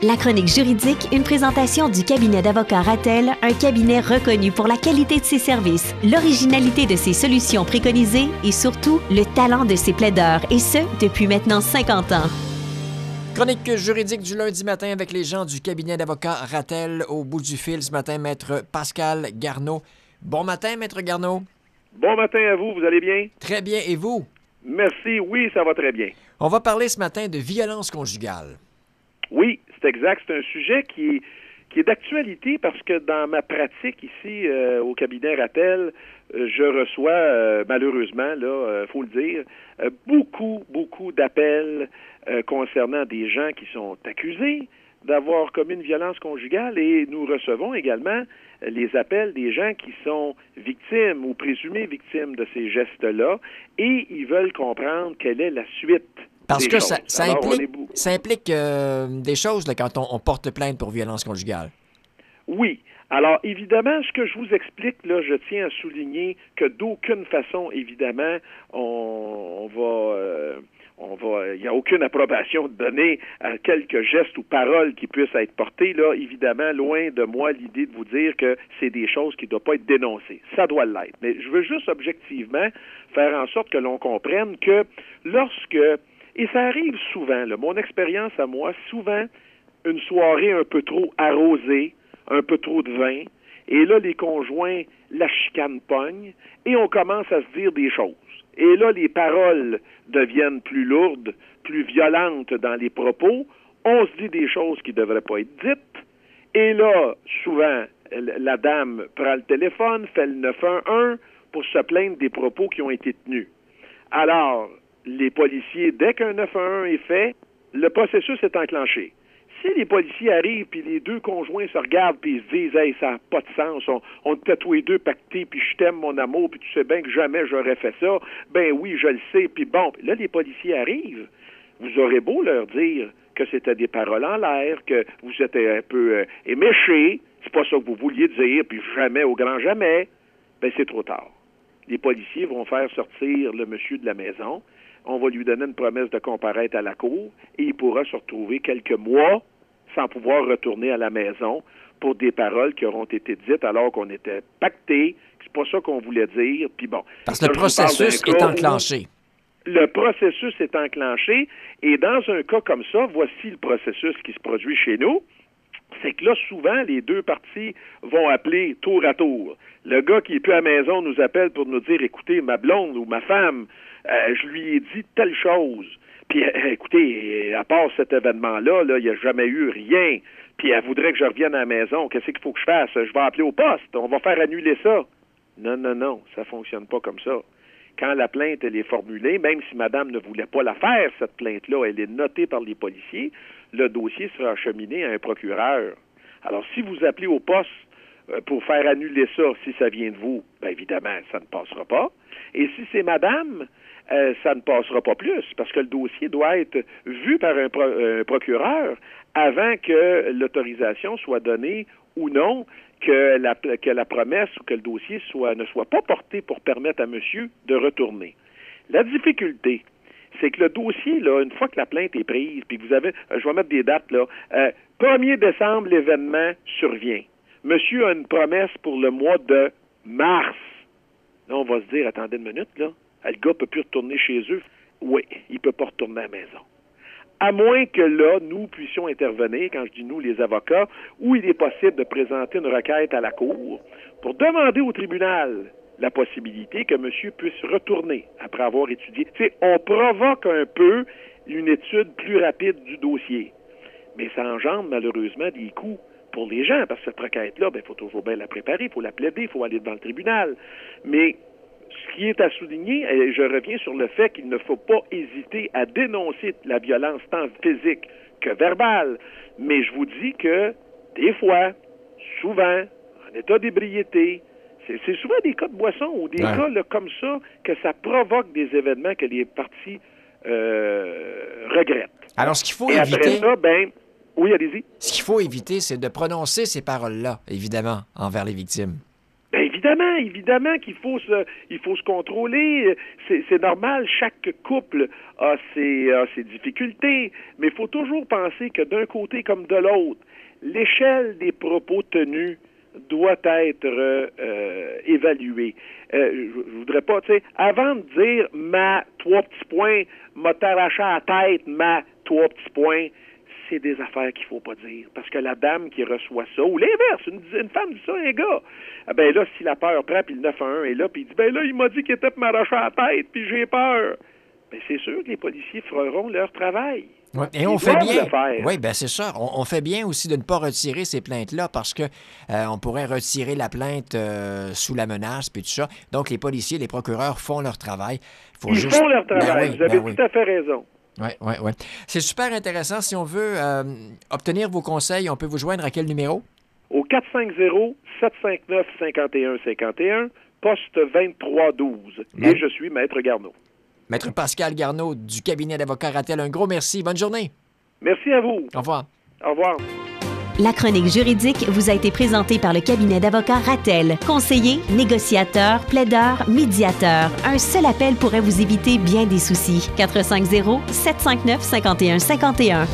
La chronique juridique, une présentation du cabinet d'avocats Ratel, un cabinet reconnu pour la qualité de ses services, l'originalité de ses solutions préconisées et surtout le talent de ses plaideurs, et ce, depuis maintenant 50 ans. Chronique juridique du lundi matin avec les gens du cabinet d'avocats Ratel. Au bout du fil ce matin, Maître Pascal Garneau. Bon matin, Maître Garneau. Bon matin à vous, vous allez bien? Très bien, et vous? Merci, oui, ça va très bien. On va parler ce matin de violence conjugale. Oui, c'est exact. C'est un sujet qui est d'actualité parce que dans ma pratique ici au cabinet Ratel, je reçois malheureusement, là, faut le dire, beaucoup d'appels concernant des gens qui sont accusés d'avoir commis une violence conjugale et nous recevons également les appels des gens qui sont victimes ou présumées victimes de ces gestes-là et ils veulent comprendre quelle est la suite. Parce que ça implique des choses là, quand on porte plainte pour violence conjugale. Oui. Alors, évidemment, ce que je vous explique, là, je tiens à souligner que d'aucune façon, évidemment, il n'y a aucune approbation de donner à quelques gestes ou paroles qui puissent être portés. Là, évidemment, loin de moi l'idée de vous dire que c'est des choses qui ne doivent pas être dénoncées. Ça doit l'être. Mais je veux juste objectivement faire en sorte que l'on comprenne que lorsque, et ça arrive souvent, là, mon expérience à moi, souvent, une soirée un peu trop arrosée, un peu trop de vin, et là, les conjoints, la chicane pogne, et on commence à se dire des choses. Et là, les paroles deviennent plus lourdes, plus violentes dans les propos. On se dit des choses qui ne devraient pas être dites. Et là, souvent, la dame prend le téléphone, fait le 911 pour se plaindre des propos qui ont été tenus. Alors, les policiers, dès qu'un 911 est fait, le processus est enclenché. Si les policiers arrivent, puis les deux conjoints se regardent, puis ils se disent « Hey, ça n'a pas de sens, on était tous les deux pactés, puis je t'aime, mon amour, puis tu sais bien que jamais j'aurais fait ça. Ben oui, je le sais, puis bon. » Là, les policiers arrivent. Vous aurez beau leur dire que c'était des paroles en l'air, que vous êtes un peu éméchés, c'est pas ça que vous vouliez dire, puis jamais au grand jamais. Ben c'est trop tard. Les policiers vont faire sortir le monsieur de la maison. On va lui donner une promesse de comparaître à la cour et il pourra se retrouver quelques mois sans pouvoir retourner à la maison pour des paroles qui auront été dites alors qu'on était pactés, que c'est pas ça qu'on voulait dire, puis bon. Parce que le processus est enclenché. Le processus est enclenché et dans un cas comme ça, voici le processus qui se produit chez nous. C'est que là, souvent, les deux parties vont appeler tour à tour. Le gars qui est plus à la maison nous appelle pour nous dire « Écoutez, ma blonde ou ma femme, je lui ai dit telle chose. Puis, écoutez, à part cet événement-là, il n'y a jamais eu rien. Puis, elle voudrait que je revienne à la maison. Qu'est-ce qu'il faut que je fasse? Je vais appeler au poste. On va faire annuler ça. » Non, ça fonctionne pas comme ça. Quand la plainte, elle est formulée, même si madame ne voulait pas la faire, cette plainte-là, elle est notée par les policiers, le dossier sera acheminé à un procureur. Alors, si vous appelez au poste pour faire annuler ça, si ça vient de vous, bien évidemment, ça ne passera pas. Et si c'est madame, ça ne passera pas plus, parce que le dossier doit être vu par un procureur avant que l'autorisation soit donnée ou non, que la promesse ou que le dossier ne soit pas porté pour permettre à monsieur de retourner. La difficulté, c'est que le dossier, là, une fois que la plainte est prise, puis que vous avez, je vais mettre des dates, là, 1er décembre, l'événement survient. Monsieur a une promesse pour le mois de mars. Là, on va se dire, attendez une minute, là, le gars ne peut plus retourner chez eux. Oui, il ne peut pas retourner à la maison. À moins que là, nous puissions intervenir, quand je dis nous, les avocats, où il est possible de présenter une requête à la cour pour demander au tribunal la possibilité que monsieur puisse retourner après avoir étudié. Tu sais, on provoque un peu une étude plus rapide du dossier. Mais ça engendre malheureusement des coûts pour les gens, parce que cette requête-là, il faut toujours bien la préparer, il faut la plaider, il faut aller devant le tribunal. Mais ce qui est à souligner, et je reviens sur le fait qu'il ne faut pas hésiter à dénoncer la violence tant physique que verbale. Mais je vous dis que, des fois, souvent, en état d'ébriété, c'est souvent des cas de boisson ou des cas là, comme ça que ça provoque des événements que les parties regrettent. Alors, ce qu'il faut éviter... Après ça, oui, allez-y. Ce qu'il faut éviter, c'est de prononcer ces paroles-là, évidemment, envers les victimes. Bien, évidemment qu'il faut se contrôler. C'est normal, chaque couple a ses difficultés, mais il faut toujours penser que d'un côté comme de l'autre, l'échelle des propos tenus doit être évaluée. Je voudrais pas, tu sais, avant de dire ma 3 petits points, m'a t'arraché à la tête, ma 3 petits points, c'est des affaires qu'il faut pas dire. Parce que la dame qui reçoit ça, ou l'inverse, une femme dit ça à un gars, ben là, si la peur prend, puis le 911 est là, puis il dit, ben là, il m'a dit qu'il était pour m'arracher à la tête, puis j'ai peur. Ben c'est sûr que les policiers feront leur travail. Ouais, et on fait bien. Oui, ben c'est ça. On fait bien aussi de ne pas retirer ces plaintes-là parce que on pourrait retirer la plainte sous la menace puis tout ça. Donc les policiers, les procureurs font leur travail. Font leur travail. Vous avez tout à fait raison. Oui. C'est super intéressant. Si on veut obtenir vos conseils, on peut vous joindre à quel numéro? Au 450-759-5151, poste 2312. Et je suis Maître Garneau. Maître Pascal Garneau du cabinet d'avocats Ratel, un gros merci. Bonne journée. Merci à vous. Au revoir. Au revoir. La chronique juridique vous a été présentée par le cabinet d'avocats Ratel. Conseiller, négociateur, plaideur, médiateur. Un seul appel pourrait vous éviter bien des soucis. 450-759-5151.